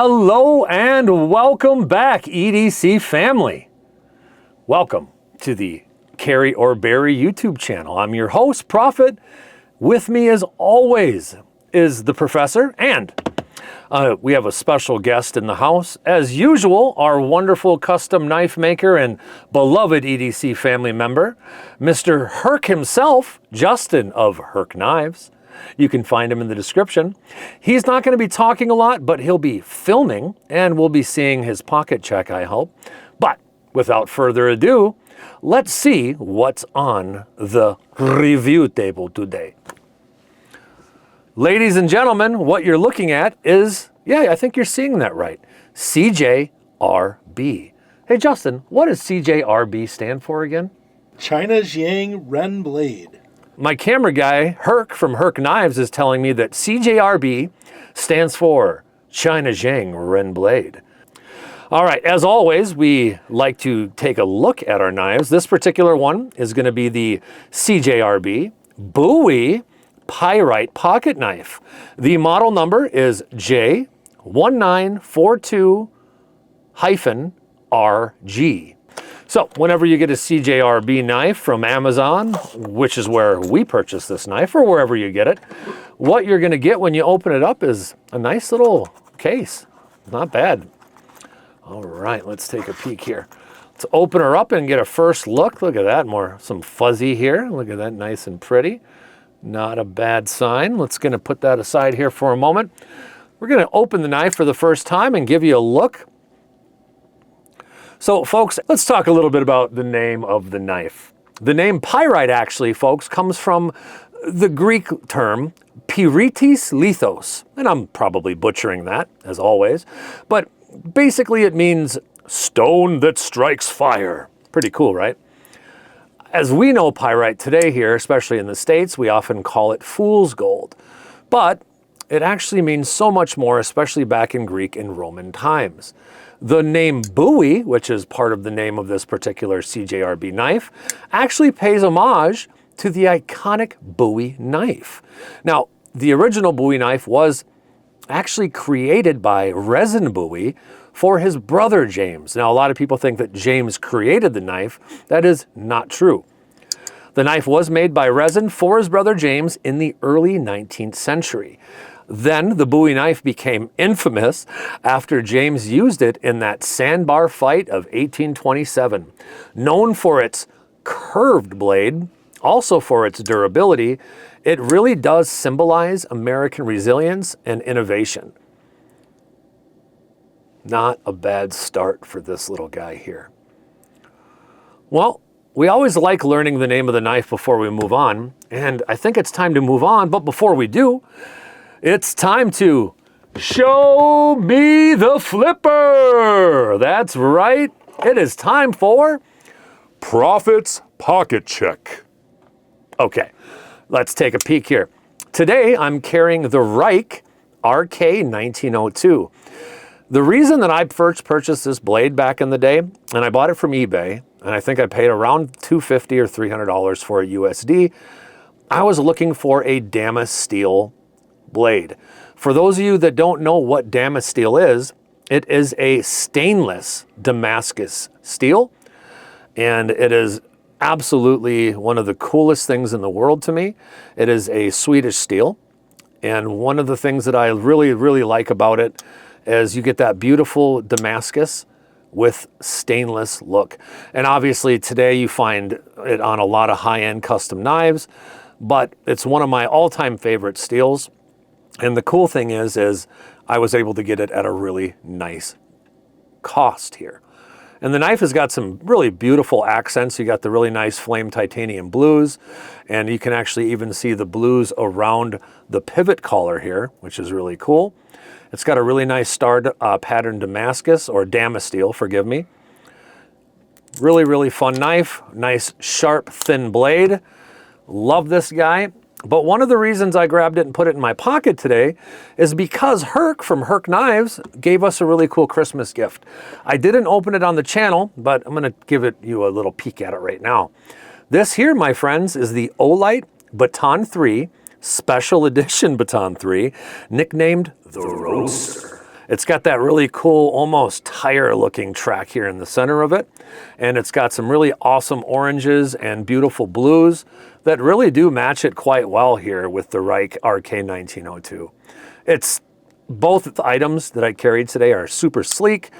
Hello and welcome back, EDC family. Welcome to the Carry or Bury YouTube channel. I'm your host, Prophet. With me as always is the professor, and we have a special guest in the house. As usual, our wonderful custom knife maker and beloved EDC family member, Mr. Herc himself, Justin of Herc Knives. You can find him in the description. He's not going to be talking a lot, but he'll be filming, and we'll be seeing his pocket check, I hope. But without further ado, let's see what's on the review table today. Ladies and gentlemen, what you're looking at is, yeah, I think you're seeing that right, CJRB. Hey, Justin, what does CJRB stand for again? China Jiang Ren Blade. My camera guy, Herc from Herc Knives, is telling me that CJRB stands for China Jiang Ren Blade. All right, as always, we like to take a look at our knives. This particular one is going to be the CJRB Bury Pyrite pocket knife. The model number is J1942-RG. So whenever you get a CJRB knife from Amazon, which is where we purchase this knife, or wherever you get it, what you're going to get when you open it up is a nice little case. Not bad. All right, let's take a peek here. Let's open her up and get a first look. Look at that, some fuzzy here. Look at that, nice and pretty. Not a bad sign. Let's going to put that aside here for a moment. We're going to open the knife for the first time and give you a look. So folks, let's talk a little bit about the name of the knife. The name Pyrite actually, folks, comes from the Greek term Pyrites lithos. And I'm probably butchering that, as always. But basically it means stone that strikes fire. Pretty cool, right? As we know pyrite today here, especially in the States, we often call it fool's gold. But it actually means so much more, especially back in Greek and Roman times. The name Bury, which is part of the name of this particular CJRB knife, actually pays homage to the iconic Bury knife. Now, the original Bury knife was actually created by Resin Bury for his brother James. Now, a lot of people think that James created the knife. That is not true. The knife was made by Resin for his brother James in the early 19th century. Then the Bury knife became infamous after James used it in that sandbar fight of 1827. Known for its curved blade, also for its durability, it really does symbolize American resilience and innovation. Not a bad start for this little guy here. Well, we always like learning the name of the knife before we move on, and I think it's time to move on, but before we do, it's time to show me the flipper. That's right. It is time for Prophet's Pocket Check. Okay, let's take a peek here. Today, I'm carrying the Reich RK1902. The reason that I first purchased this blade back in the day, and I bought it from eBay, and I think I paid around $250 or $300 for a USD, I was looking for a Damas steel blade. For those of you that don't know what Damas steel is, it is a stainless Damascus steel, and it is absolutely one of the coolest things in the world to me. It is a Swedish steel, and one of the things that I really, really like about it is you get that beautiful Damascus with stainless look. And obviously today you find it on a lot of high-end custom knives, but it's one of my all-time favorite steels. And the cool thing is I was able to get it at a really nice cost here. And the knife has got some really beautiful accents. You got the really nice flame titanium blues, and you can actually even see the blues around the pivot collar here, which is really cool. It's got a really nice star pattern Damascus, or Damas steel, forgive me. Really, really fun knife. Nice, sharp, thin blade. Love this guy. But one of the reasons I grabbed it and put it in my pocket today is because Herc from Herc Knives gave us a really cool Christmas gift. I didn't open it on the channel, but I'm going to give you a little peek at it right now. This here, my friends, is the Olight Baton 3 Special Edition Baton 3, nicknamed the Roadster. It's got that really cool, almost tire looking track here in the center of it. And it's got some really awesome oranges and beautiful blues that really do match it quite well here with the Reich RK1902. It's both items that I carried today are super sleek.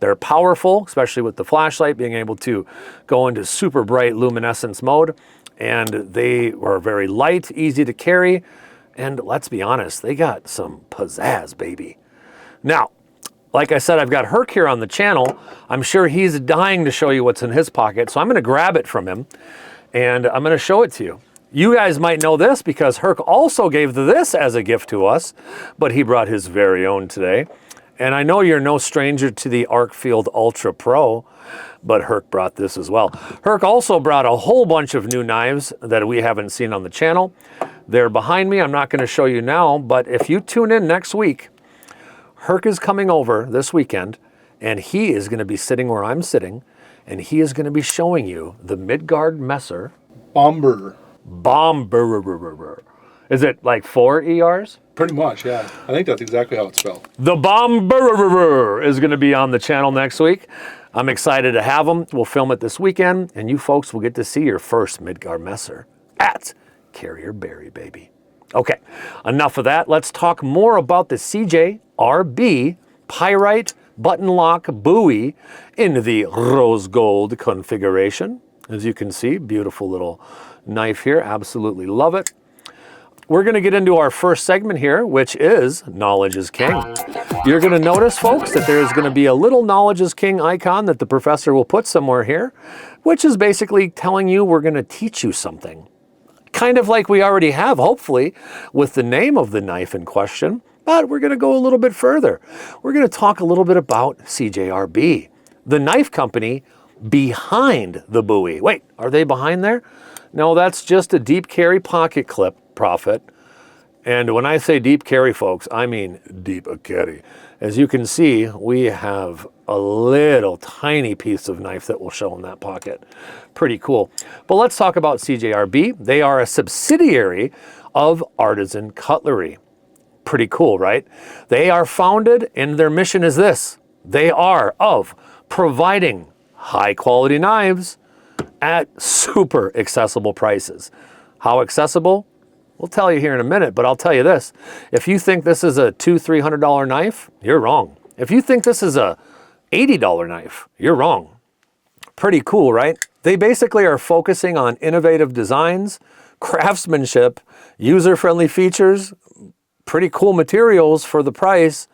They're powerful, especially with the flashlight being able to go into super bright luminescence mode. And they are very light, easy to carry. And let's be honest, they got some pizzazz, baby. Now, like I said, I've got Herc here on the channel. I'm sure he's dying to show you what's in his pocket. So I'm going to grab it from him and I'm going to show it to you. You guys might know this because Herc also gave this as a gift to us, but he brought his very own today. And I know you're no stranger to the Arcfield Ultra Pro, but Herc brought this as well. Herc also brought a whole bunch of new knives that we haven't seen on the channel. They're behind me. I'm not going to show you now, but if you tune in next week, Herc is coming over this weekend, and he is going to be sitting where I'm sitting, and he is going to be showing you the Midgard Messer Bomber. Is it like 4 ERs? Pretty much, yeah. I think that's exactly how it's spelled. The Bomber is going to be on the channel next week. I'm excited to have him. We'll film it this weekend, and you folks will get to see your first Midgard Messer at Carryorbury, baby. Okay, enough of that. Let's talk more about the CJRB Pyrite button lock buoy in the rose gold configuration. As you can see, beautiful little knife here. Absolutely love it. We're going to get into our first segment here, which is Knowledge is King. You're going to notice, folks, that there's going to be a little Knowledge is King icon that the professor will put somewhere here, which is basically telling you we're going to teach you something. Kind of like we already have, hopefully, with the name of the knife in question, but we're going to go a little bit further. We're going to talk a little bit about CJRB, the knife company behind the buoy. Wait, are they behind there? No, that's just a deep carry pocket clip, Prophet. And when I say deep carry, folks, I mean deep carry. As you can see, we have a little tiny piece of knife that will show in that pocket. Pretty cool. But let's talk about CJRB. They are a subsidiary of Artisan Cutlery. Pretty cool, right? They are founded, and their mission is this. They are of providing high quality knives at super accessible prices. How accessible? We'll tell you here in a minute, but I'll tell you this. If you think this is a $200-300 knife, you're wrong. If you think this is a $80 knife, you're wrong. Pretty cool, right? They basically are focusing on innovative designs, craftsmanship, user-friendly features, pretty cool materials for the price,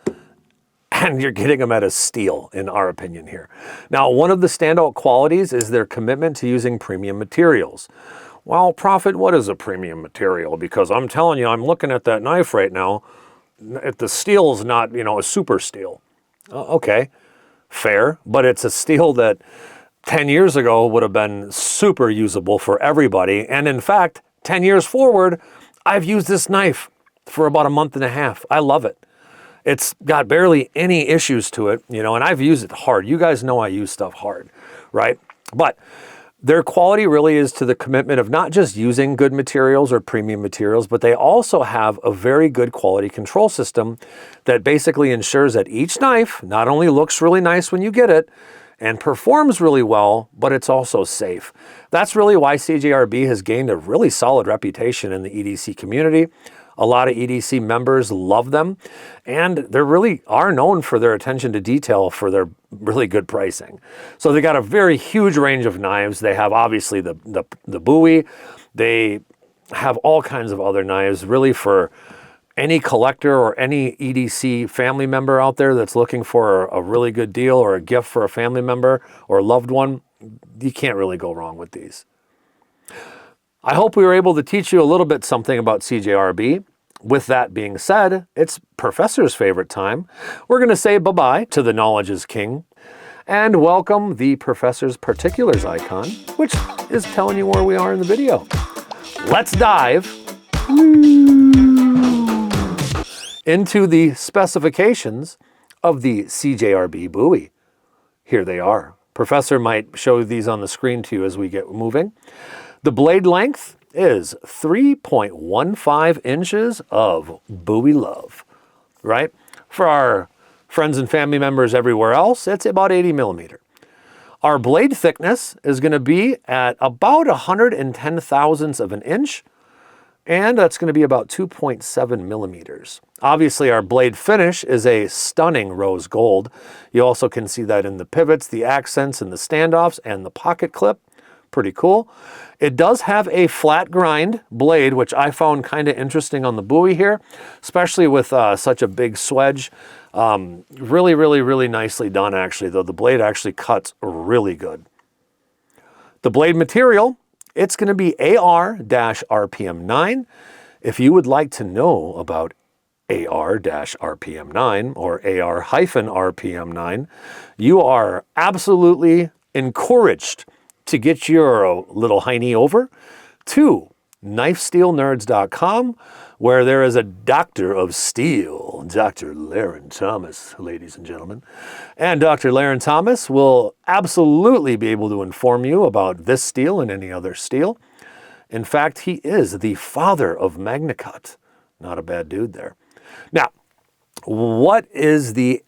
and you're getting them at a steal, in our opinion here. Now, one of the standout qualities is their commitment to using premium materials. Well, Prophet, what is a premium material? Because I'm telling you, I'm looking at that knife right now. The steel's not, a super steel. Okay, fair, but it's a steel that 10 years ago would have been super usable for everybody. And in fact, 10 years forward, I've used this knife for about a month and a half. I love it. It's got barely any issues to it, and I've used it hard. You guys know I use stuff hard, right? But their quality really is to the commitment of not just using good materials or premium materials, but they also have a very good quality control system that basically ensures that each knife not only looks really nice when you get it and performs really well, but it's also safe. That's really why CJRB has gained a really solid reputation in the EDC community. A lot of EDC members love them, and they really are known for their attention to detail for their really good pricing. So they got a very huge range of knives. They have obviously the buoy. They have all kinds of other knives really for any collector or any EDC family member out there that's looking for a really good deal or a gift for a family member or loved one. You can't really go wrong with these. I hope we were able to teach you a little bit something about CJRB. With that being said, it's Professor's favorite time. We're going to say bye-bye to the Knowledge is King and welcome the Professor's Particulars icon, which is telling you where we are in the video. Let's dive into the specifications of the CJRB buoy. Here they are. Professor might show these on the screen to you as we get moving. The blade length is 3.15 inches of buoy love, right? For our friends and family members everywhere else, it's about 80 millimeter. Our blade thickness is going to be at about 110 thousandths of an inch, and that's going to be about 2.7 millimeters. Obviously, our blade finish is a stunning rose gold. You also can see that in the pivots, the accents, and the standoffs, and the pocket clip. Pretty cool. It does have a flat grind blade, which I found kind of interesting on the buoy here, especially with such a big swedge. Really, really, really nicely done, actually, though. The blade actually cuts really good. The blade material, it's going to be AR-RPM 9. If you would like to know about AR-RPM 9 or AR-RPM 9, you are absolutely encouraged to get your little hiney over to knifesteelnerds.com, where there is a doctor of steel, Dr. Laren Thomas, ladies and gentlemen. And Dr. Laren Thomas will absolutely be able to inform you about this steel and any other steel. In fact, he is the father of MagnaCut. Not a bad dude there. Now, what is the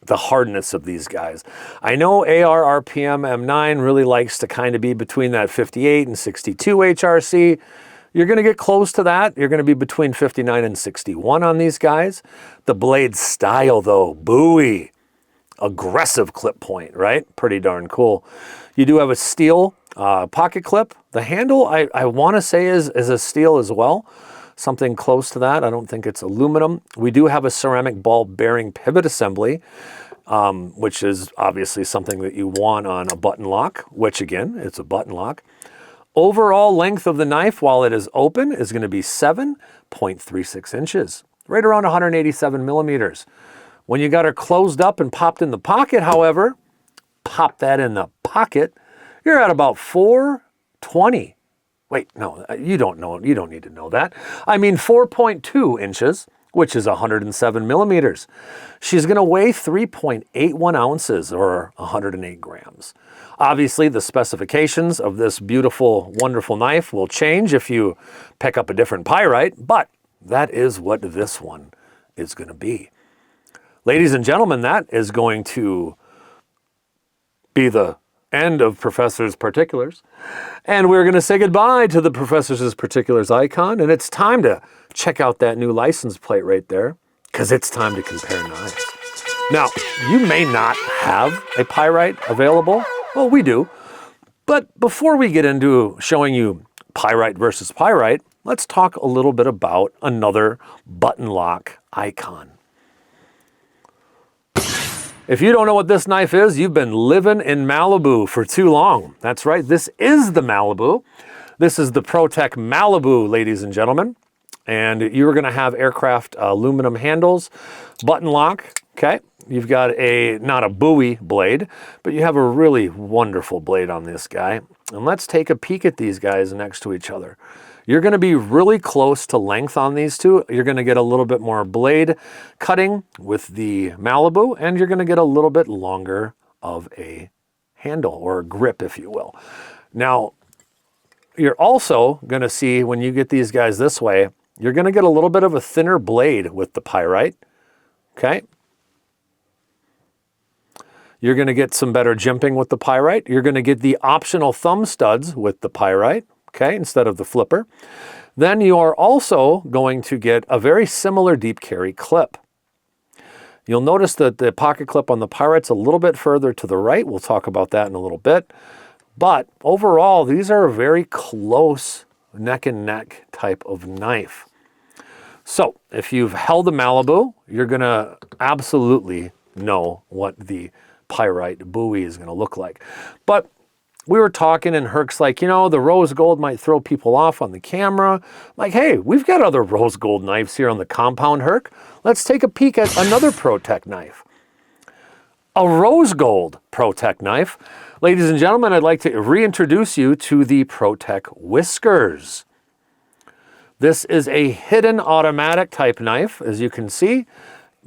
hardness of these guys? I know AR-RPM M9 really likes to kind of be between that 58 and 62 HRC. You're going to get close to that. You're going to be between 59 and 61 on these guys. The blade style, though, buoy, aggressive clip point, right? Pretty darn cool. You do have a steel pocket clip. The handle, I want to say is a steel as well. Something close to that. I don't think it's aluminum. We do have a ceramic ball bearing pivot assembly, which is obviously something that you want on a button lock, which again, it's a button lock. Overall length of the knife while it is open is going to be 7.36 inches, right around 187 millimeters. When you got her closed up and popped in the pocket, however, pop that in the pocket, you're at about 420. Wait, no, you don't know. You don't need to know that. I mean 4.2 inches, which is 107 millimeters. She's going to weigh 3.81 ounces or 108 grams. Obviously, the specifications of this beautiful, wonderful knife will change if you pick up a different pyrite, but that is what this one is going to be. Ladies and gentlemen, that is going to be the end of Professor's Particulars. And we're going to say goodbye to the Professor's Particulars icon, and it's time to check out that new license plate right there, because it's time to compare knives. Now, you may not have a pyrite available. Well, we do. But before we get into showing you pyrite versus pyrite, let's talk a little bit about another button lock icon. If you don't know what this knife is, you've been living in Malibu for too long. That's right, this is the Malibu. This is the ProTech Malibu, ladies and gentlemen. And you're gonna have aircraft aluminum handles, button lock, okay? You've got not a buoy blade, but you have a really wonderful blade on this guy. And let's take a peek at these guys next to each other. You're going to be really close to length on these two. You're going to get a little bit more blade cutting with the Malibu, and you're going to get a little bit longer of a handle or a grip, if you will. Now, you're also going to see when you get these guys this way, you're going to get a little bit of a thinner blade with the pyrite, okay? You're going to get some better jimping with the pyrite. You're going to get the optional thumb studs with the pyrite, okay, instead of the flipper. Then you are also going to get a very similar deep carry clip. You'll notice that the pocket clip on the pyrite's a little bit further to the right. We'll talk about that in a little bit. But overall, these are a very close neck and neck type of knife. So if you've held a Malibu, you're going to absolutely know what the pyrite buoy is going to look like. But we were talking and Herc's like, you know, the rose gold might throw people off on the camera. Like, hey, we've got other rose gold knives here on the compound, Herc. Let's take a peek at another ProTech knife. A rose gold ProTech knife. Ladies and gentlemen, I'd like to reintroduce you to the ProTech Whiskers. This is a hidden automatic type knife, as you can see.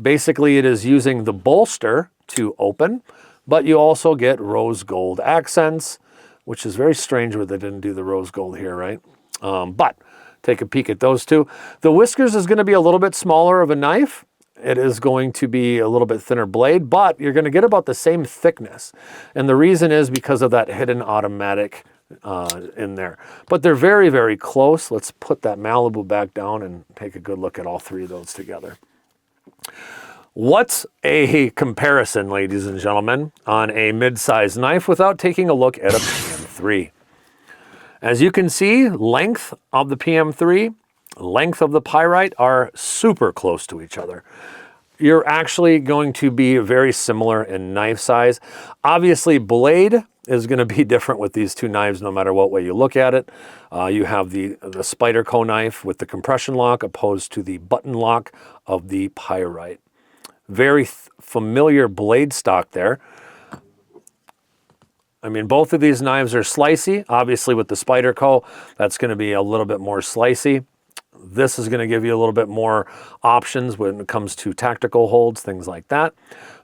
Basically, it is using the bolster to open, but you also get rose gold accents, which is very strange where they didn't do the rose gold here, right? But take a peek at those two. The Whiskers is going to be a little bit smaller of a knife, it is going to be a little bit thinner blade, but you're going to get about the same thickness. And the reason is because of that hidden automatic in there. But they're very, very close. Let's put that Malibu back down and take a good look at all three of those together. What's a comparison, ladies and gentlemen, on a mid-size knife without taking a look at a PM3? As you can see, length of the PM3, length of the Pyrite are super close to each other. You're actually going to be very similar in knife size. Obviously, blade is going to be different with these two knives no matter what way you look at it. You have the Spyderco knife with the compression lock opposed to the button lock of the Pyrite. Very familiar blade stock there. I mean, both of these knives are slicey. Obviously, with the Spyderco, that's going to be a little bit more slicey. This is going to give you a little bit more options when it comes to tactical holds, things like that.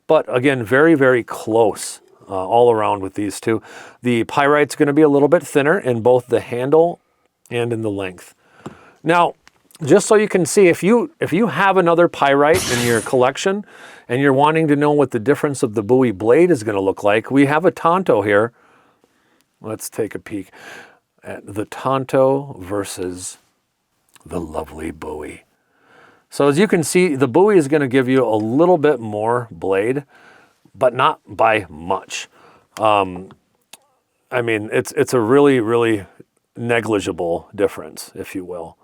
But again, very, very close all around with these two. The Pyrite's going to be a little bit thinner in both the handle and in the length. Now, just so you can see, if you have another Pyrite in your collection and you're wanting to know what the difference of the Buoy blade is going to look like, we have a Tonto here. Let's take a peek at the Tonto versus the lovely Buoy. So as you can see, the Buoy is going to give you a little bit more blade, but not by much. I mean, it's a really, really negligible difference, if you will.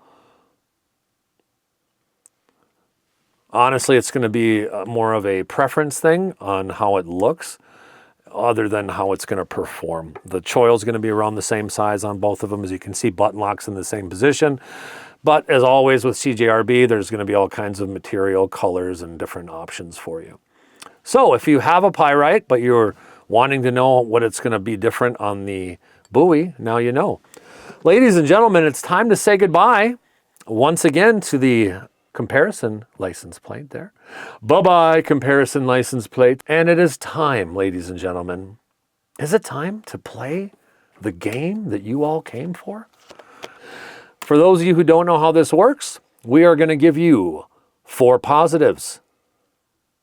Honestly, it's going to be more of a preference thing on how it looks other than how it's going to perform. The choil is going to be around the same size on both of them. As you can see, button locks in the same position. But as always with CJRB, there's going to be all kinds of material, colors, and different options for you. So if you have a Pyrite, but you're wanting to know what it's going to be different on the Buoy, now you know. Ladies and gentlemen, it's time to say goodbye once again to the comparison license plate there. Bye-bye, comparison license plate. And it is time, ladies and gentlemen. Is it time to play the game that you all came for? For those of you who don't know how this works, we are going to give you 4 positives,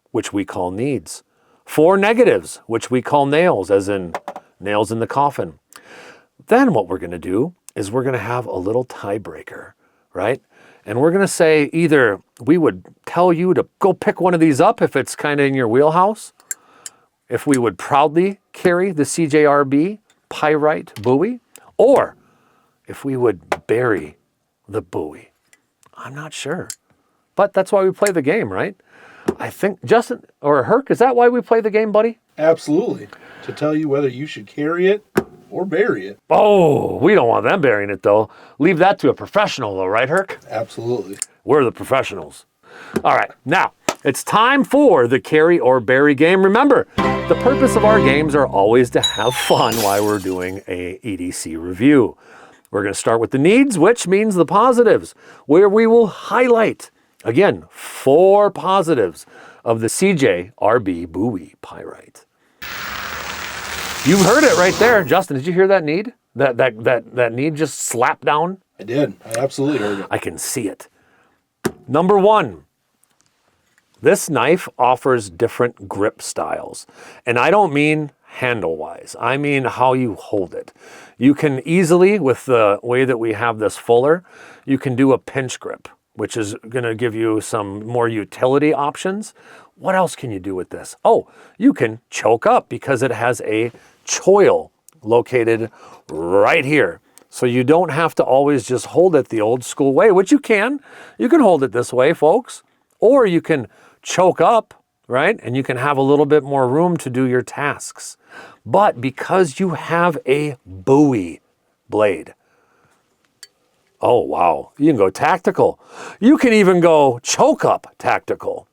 which we call needs. 4 negatives, which we call nails, as in nails in the coffin. Then what we're going to do is we're going to have a little tiebreaker, right? And we're going to say either we would tell you to go pick one of these up if it's kind of in your wheelhouse, if we would proudly carry the CJRB Pyrite Buoy, or if we would bury the Buoy. I'm not sure. But that's why we play the game, right? I think, Justin, or Herc, is that why we play the game, buddy? Absolutely. To tell you whether you should carry it or bury it. Oh, we don't want them burying it, though. Leave that to a professional, though, right, Herc? Absolutely. We're the professionals. All right, now, it's time for the carry or bury game. Remember, the purpose of our games are always to have fun while we're doing a EDC review. We're going to start with the needs, which means the positives, where we will highlight, again, 4 positives of the CJRB Buoy Pyrite. You heard it right there. Justin, did you hear that need? That need just slapped down? I did. I absolutely heard it. I can see it. Number 1, this knife offers different grip styles. And I don't mean handle-wise. I mean how you hold it. You can easily, with the way that we have this fuller, you can do a pinch grip, which is going to give you some more utility options. What else can you do with this? Oh, you can choke up because it has a choil located right here. So you don't have to always just hold it the old school way, which you can. You can hold it this way, folks. Or you can choke up, right? And you can have a little bit more room to do your tasks. But because you have a Buoy blade, oh, wow, you can go tactical. You can even go choke up tactical.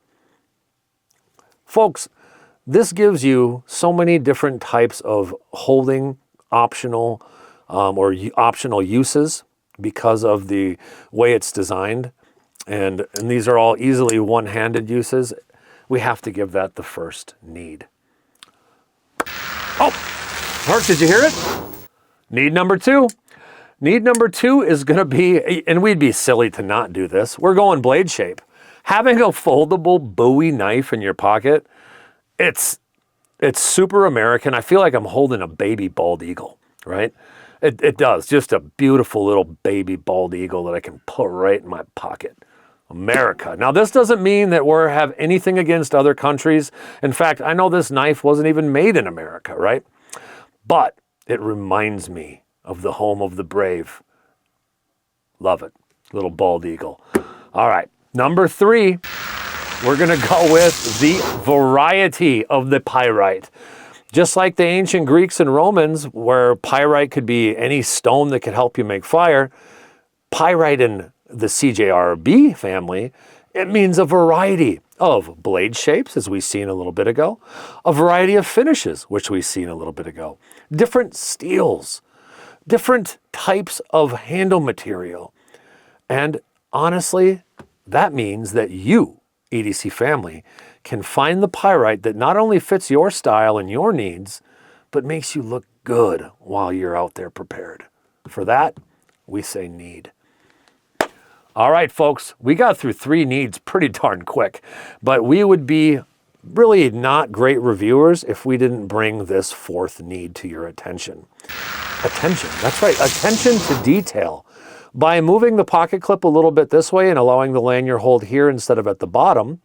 Folks, this gives you so many different types of holding optional optional uses because of the way it's designed. And these are all easily one-handed uses. We have to give that the first need. Oh, Mark, did you hear it? Need number 2. Need number 2 is going to be, and we'd be silly to not do this, we're going blade shape. Having a foldable Bowie knife in your pocket, it's super American. I feel like I'm holding a baby bald eagle, right? It does. Just a beautiful little baby bald eagle that I can put right in my pocket. America. Now, this doesn't mean that we have anything against other countries. In fact, I know this knife wasn't even made in America, right? But it reminds me of the home of the brave. Love it. Little bald eagle. All right. Number 3, we're going to go with the variety of the pyrite. Just like the ancient Greeks and Romans, where pyrite could be any stone that could help you make fire, pyrite in the CJRB family, it means a variety of blade shapes, as we've seen a little bit ago, a variety of finishes, which we've seen a little bit ago, different steels, different types of handle material. And honestly, that means that you, EDC family, can find the pyrite that not only fits your style and your needs, but makes you look good while you're out there prepared. For that, we say need. All right, folks, we got through 3 needs pretty darn quick, but we would be really not great reviewers if we didn't bring this 4th need to your attention. Attention, that's right, attention to detail. By moving the pocket clip a little bit this way and allowing the lanyard hold here instead of at the bottom,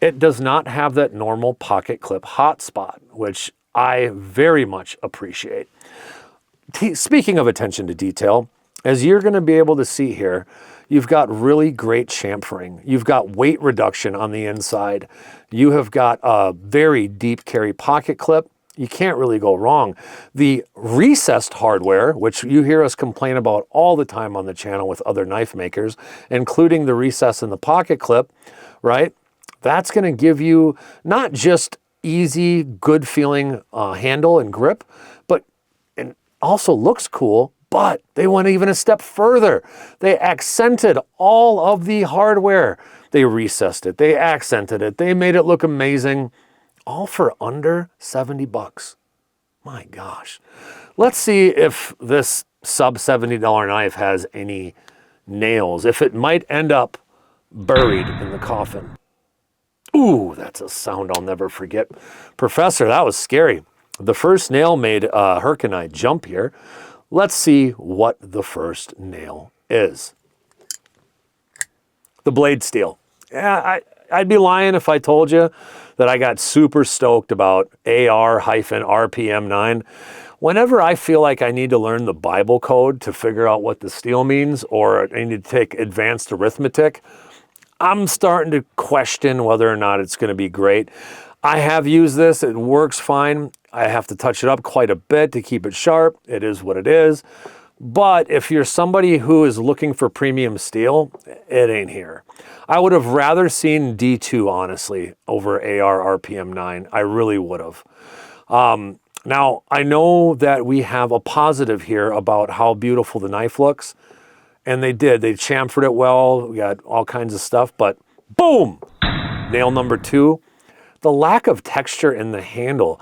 it does not have that normal pocket clip hotspot, which I very much appreciate. Speaking of attention to detail, as you're going to be able to see here, you've got really great chamfering. You've got weight reduction on the inside. You have got a very deep carry pocket clip. You can't really go wrong. The recessed hardware, which you hear us complain about all the time on the channel with other knife makers, including the recess in the pocket clip, right? That's going to give you not just easy, good feeling handle and grip, but it also looks cool. But they went even a step further. They accented all of the hardware. They recessed it. They accented it. They made it look amazing. All for under 70 bucks. My gosh. Let's see if this sub $70 knife has any nails. If it might end up buried in the coffin. Ooh, that's a sound I'll never forget. Professor, that was scary. The first nail made Herc and I jump here. Let's see what the first nail is. The blade steel. Yeah, I'd be lying if I told you that I got super stoked about AR-RPM9. Whenever I feel like I need to learn the Bible code to figure out what the steel means, or I need to take advanced arithmetic, I'm starting to question whether or not it's going to be great. I have used this. It works fine. I have to touch it up quite a bit to keep it sharp. It is what it is. But if you're somebody who is looking for premium steel, it ain't here. I would have rather seen D2, honestly, over AR-RPM9. I really would have. Now, I know that we have a positive here about how beautiful the knife looks. And they did. They chamfered it well. We got all kinds of stuff. But boom! Nail number 2. The lack of texture in the handle.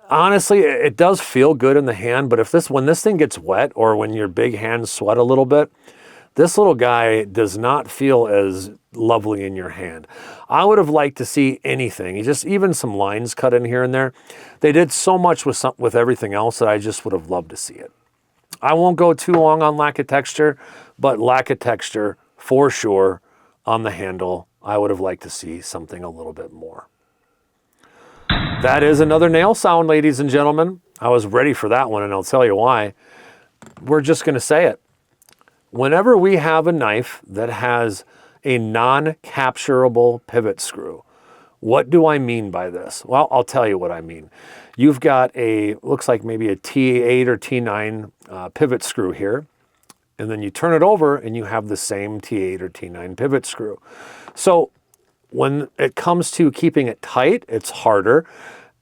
Honestly, it does feel good in the hand, but when this thing gets wet or when your big hands sweat a little bit, this little guy does not feel as lovely in your hand. I would have liked to see anything, just even some lines cut in here and there. They did so much with everything else that I just would have loved to see it. I won't go too long on lack of texture, but lack of texture for sure on the handle. I would have liked to see something a little bit more. That is another nail sound, ladies and gentlemen. I was ready for that one, and I'll tell you why. We're just going to say it. Whenever we have a knife that has a non-capturable pivot screw, what do I mean by this? Well, I'll tell you what I mean. You've got looks like maybe a T8 or T9 pivot screw here, and then you turn it over and you have the same T8 or T9 pivot screw. So when it comes to keeping it tight, it's harder.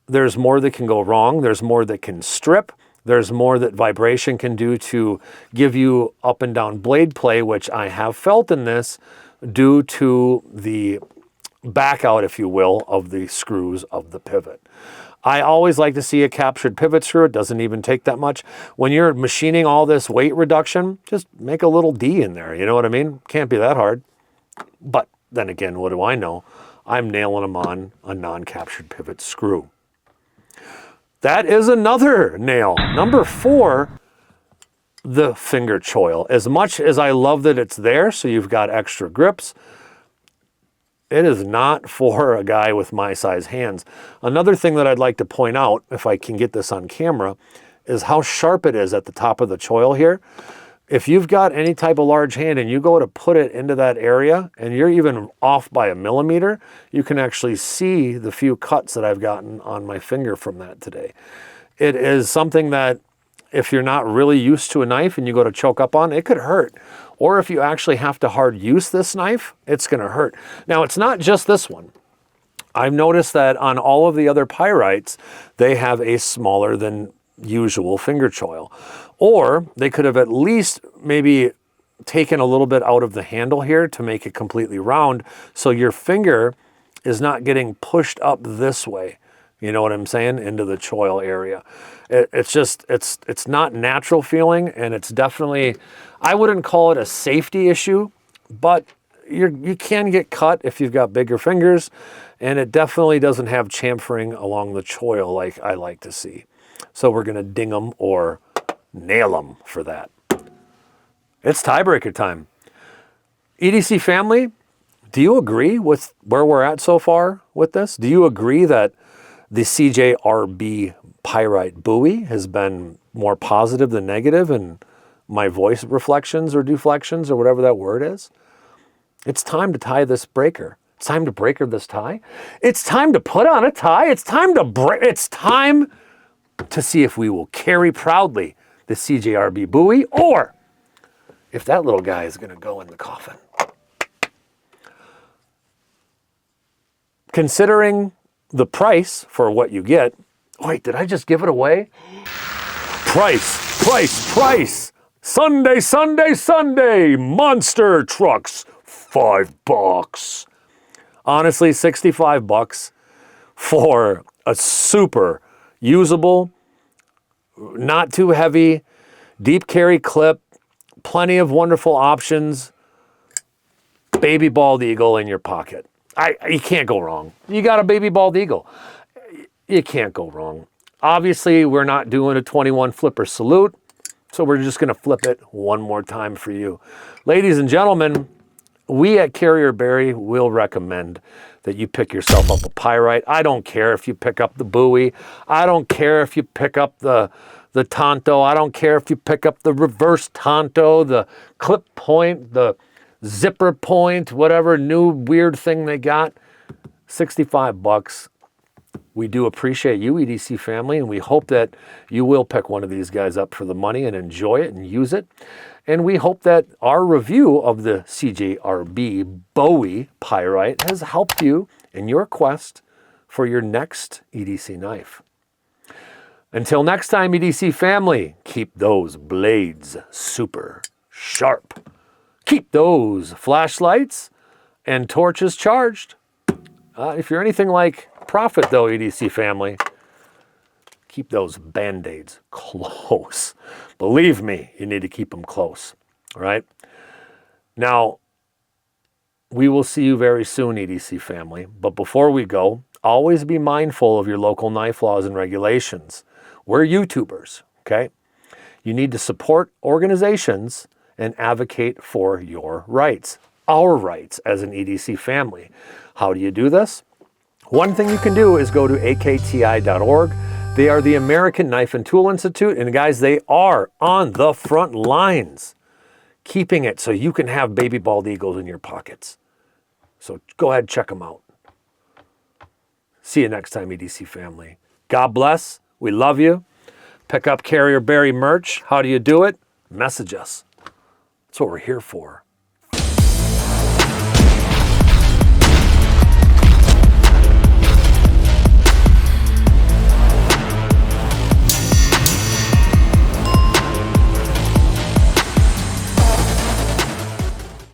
There's more that can go wrong. There's more that can strip. There's more that vibration can do to give you up and down blade play, which I have felt in this due to the back out, if you will, of the screws of the pivot. I always like to see a captured pivot screw. It doesn't even take that much. When you're machining all this weight reduction, just make a little D in there. You know what I mean? Can't be that hard. But then again, what do I know? I'm nailing them on a non-captured pivot screw. That is another nail. Number 4, the finger choil. As much as I love that it's there, so you've got extra grips, it is not for a guy with my size hands. Another thing that I'd like to point out, if I can get this on camera, is how sharp it is at the top of the choil here. If you've got any type of large hand and you go to put it into that area and you're even off by a millimeter, you can actually see the few cuts that I've gotten on my finger from that today. It is something that if you're not really used to a knife and you go to choke up on, it could hurt. Or if you actually have to hard use this knife, it's gonna hurt. Now, it's not just this one. I've noticed that on all of the other pyrites, they have a smaller than usual finger choil. Or they could have at least maybe taken a little bit out of the handle here to make it completely round, so your finger is not getting pushed up this way. You know what I'm saying? Into the choil area. It's not natural feeling, and it's definitely, I wouldn't call it a safety issue, but you can get cut if you've got bigger fingers, and it definitely doesn't have chamfering along the choil like I like to see. So we're gonna ding them or nail them for that. It's tiebreaker time. EDC family, do you agree with where we're at so far with this? Do you agree that the CJRB Pyrite buoy has been more positive than negative in my voice reflections or deflections or whatever that word is? It's time to tie this breaker. It's time to breaker this tie. It's time to put on a tie. It's time to break. It's time to see if we will carry proudly the CJRB buoy, or if that little guy is going to go in the coffin. Considering the price for what you get, wait, did I just give it away? Price, price, price. Sunday, Sunday, Sunday. Monster trucks, $5. Honestly, $65 for a super usable, not too heavy, deep carry clip, plenty of wonderful options, baby bald eagle in your pocket. You can't go wrong. You got a baby bald eagle. You can't go wrong. Obviously, we're not doing a 21 flipper salute, so we're just gonna flip it one more time for you. Ladies and gentlemen, we at Carrier Bury will recommend that you pick yourself up a pyrite. I don't care if you pick up the buoy. I don't care if you pick up the Tonto. I don't care if you pick up the reverse Tonto, the clip point, the zipper point, whatever new weird thing they got. $65. We do appreciate you, EDC family, and we hope that you will pick one of these guys up for the money and enjoy it and use it. And we hope that our review of the CJRB Bowie Pyrite has helped you in your quest for your next EDC knife. Until next time, EDC family, keep those blades super sharp. Keep those flashlights and torches charged. If you're anything like Prophet, though, EDC family, keep those Band-Aids close. Believe me, you need to keep them close, all right? Now, we will see you very soon, EDC family. But before we go, always be mindful of your local knife laws and regulations. We're YouTubers, okay? You need to support organizations and advocate for your rights, our rights as an EDC family. How do you do this? One thing you can do is go to akti.org. They are the American Knife and Tool Institute, and guys, they are on the front lines, keeping it so you can have baby bald eagles in your pockets. So go ahead, check them out. See you next time, EDC family. God bless. We love you. Pick up Carrier Bury merch. How do you do it? Message us. That's what we're here for.